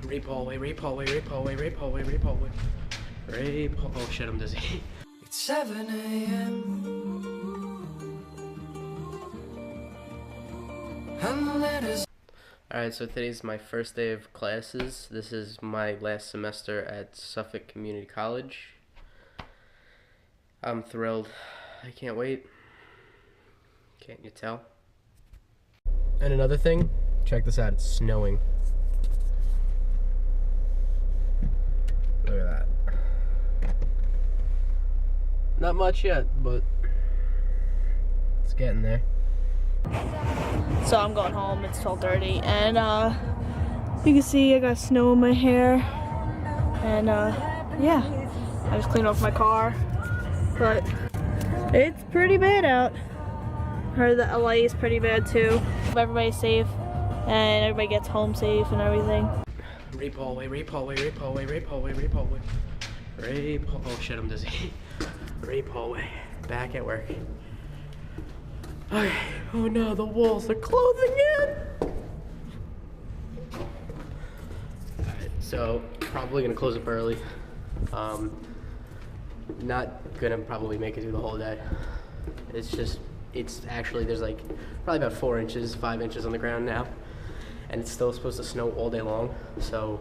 Rape hallway, rape hallway, rape hallway, rape hallway, rape hallway. Rape hallway. Oh shit, I'm dizzy. It's 7 a.m. and the letters. Alright, so today's my first day of classes. This is my last semester at Suffolk Community College. I'm thrilled. I can't wait. Can't you tell? And another thing, check this out, it's snowing. Look at that. Not much yet, but it's getting there. So I'm going home, it's 12:30, and you can see I got snow in my hair, and yeah, I just cleaned off my car, but it's pretty bad out. Heard that LA is pretty bad too. Hope everybody's safe, and everybody gets home safe and everything. Rape hallway, rape hallway, rape hallway, rape hallway, rape hallway. Rape hallway. Oh shit, I'm dizzy. Rape hallway. Back at work. Okay. Oh no, the walls are closing in. Alright, so probably gonna close up early. Not gonna probably make it through the whole day. It's actually, there's like probably about 4 inches, 5 inches on the ground now. And it's still supposed to snow all day long. So,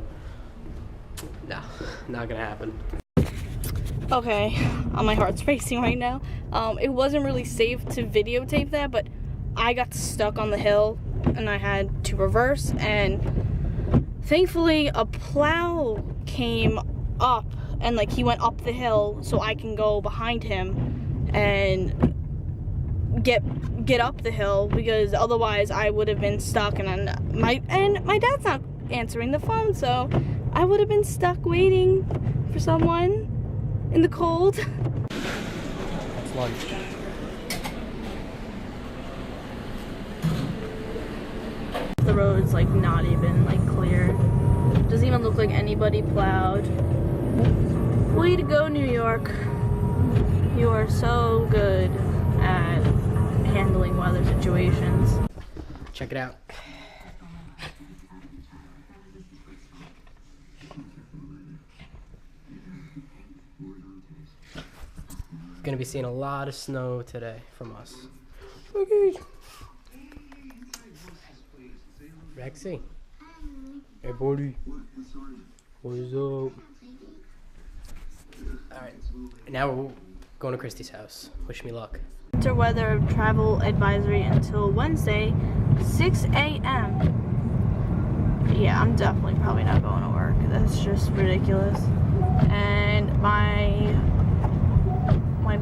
no, not gonna happen. Okay, my heart's racing right now. It wasn't really safe to videotape that, but I got stuck on the hill and I had to reverse, and thankfully a plow came up and like he went up the hill so I can go behind him and get up the hill, because otherwise I would have been stuck, and my dad's not answering the phone, so I would have been stuck waiting for someone in the cold. It's lunch. The road's like not even like clear. Doesn't even look like anybody plowed. Way to go, New York. You are so good at handling weather situations. Check it out. Gonna be seeing a lot of snow today from us. Okay. Rexy. Hey, buddy. What's up? Alright. Now we're going to Kristilee's house. Wish me luck. Winter weather travel advisory until Wednesday, 6 a.m. Yeah, I'm definitely probably not going to work. That's just ridiculous. And my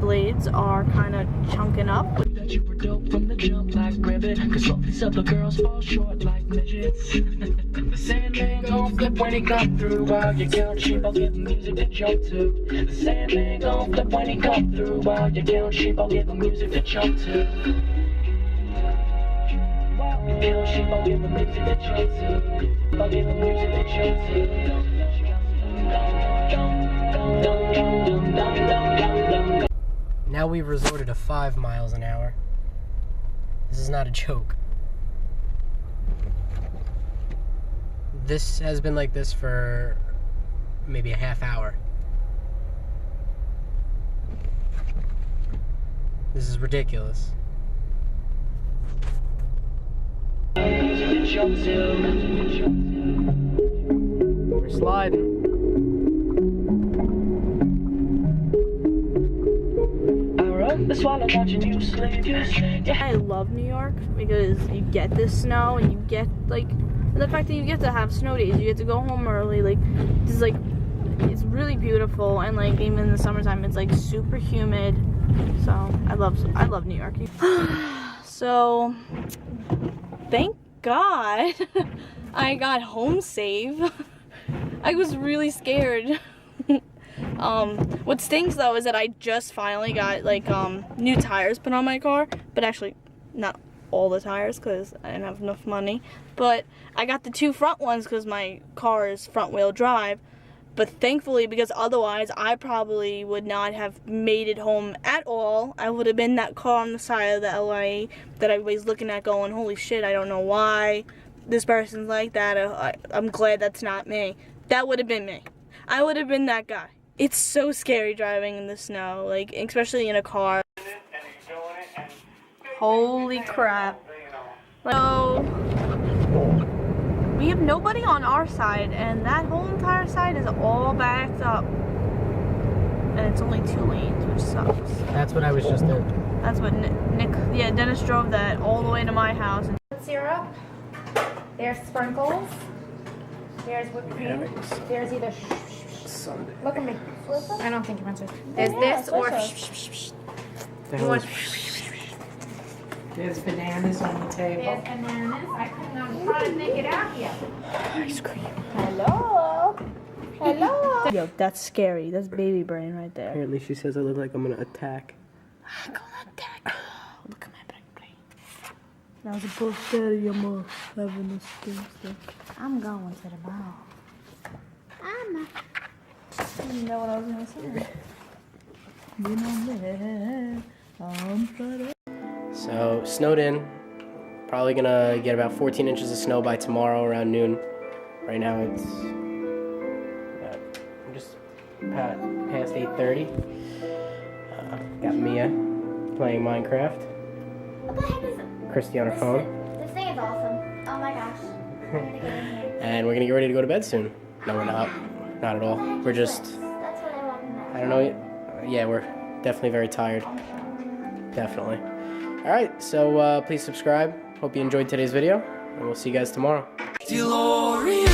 blades are kind of chunking up. That you were dope from the jump like ribbit, cause all these other girls fall short like midgets. The Sandman gon' flip when he come through, while you count sheep, I'll give him music to jump to. The Sandman gon' flip when he come through, while you count sheep, I'll give him music to jump to. While you count sheep, I'll give him music to jump to. I'll give him music to jump to. Now we've resorted to 5 miles an hour. This is not a joke. This has been like this for maybe a half hour. This is ridiculous. We're sliding. I love New York because you get this snow, and you get like the fact that you get to have snow days, you get to go home early, like it's like it's really beautiful, and like even in the summertime it's like super humid. So I love New York. So thank God I got home safe. I was really scared. What stinks though is that I just finally got like new tires put on my car, but actually not all the tires because I didn't have enough money, but I got the 2 front ones because my car is front wheel drive. But thankfully, because otherwise I probably would not have made it home at all. I would have been that car on the side of the LA that everybody's looking at going, holy shit, I don't know why this person's like that, I'm glad that's not me. That would have been me. I would have been that guy. It's so scary driving in the snow, like, especially in a car. Holy crap. So, we have nobody on our side, and that whole entire side is all backed up. And it's only 2 lanes, which sucks. That's what I was just in. That's what Dennis drove that all the way to my house. Syrup. There's sprinkles. There's whipped cream. There's either Sunday. look at me. I don't think you meant to. There's this or you want There's bananas on the table. there's bananas. I couldn't. I'm trying to make it out here. Ice cream. Hello. Hello. Yo, that's scary. That's baby brain right there. Apparently she says I look like I'm gonna attack. I'm gonna attack. Look at my baby brain. That was a poor daddy. I'm having a skin. I'm going to the mall. I didn't know what I was gonna say. You know me. So, snowed in. Probably gonna get about 14 inches of snow by tomorrow around noon. Right now it's just past 8:30. Got Mia playing Minecraft. What the heck is it? Kristilee on her phone. This thing is awesome. Oh my gosh. I'm gonna get in here. And we're gonna get ready to go to bed soon. No, we're not. Not at all. We're just, That's what I want to know. I don't know. Yeah, we're definitely very tired. Definitely. Alright, so please subscribe. Hope you enjoyed today's video. And we'll see you guys tomorrow. DeLorean.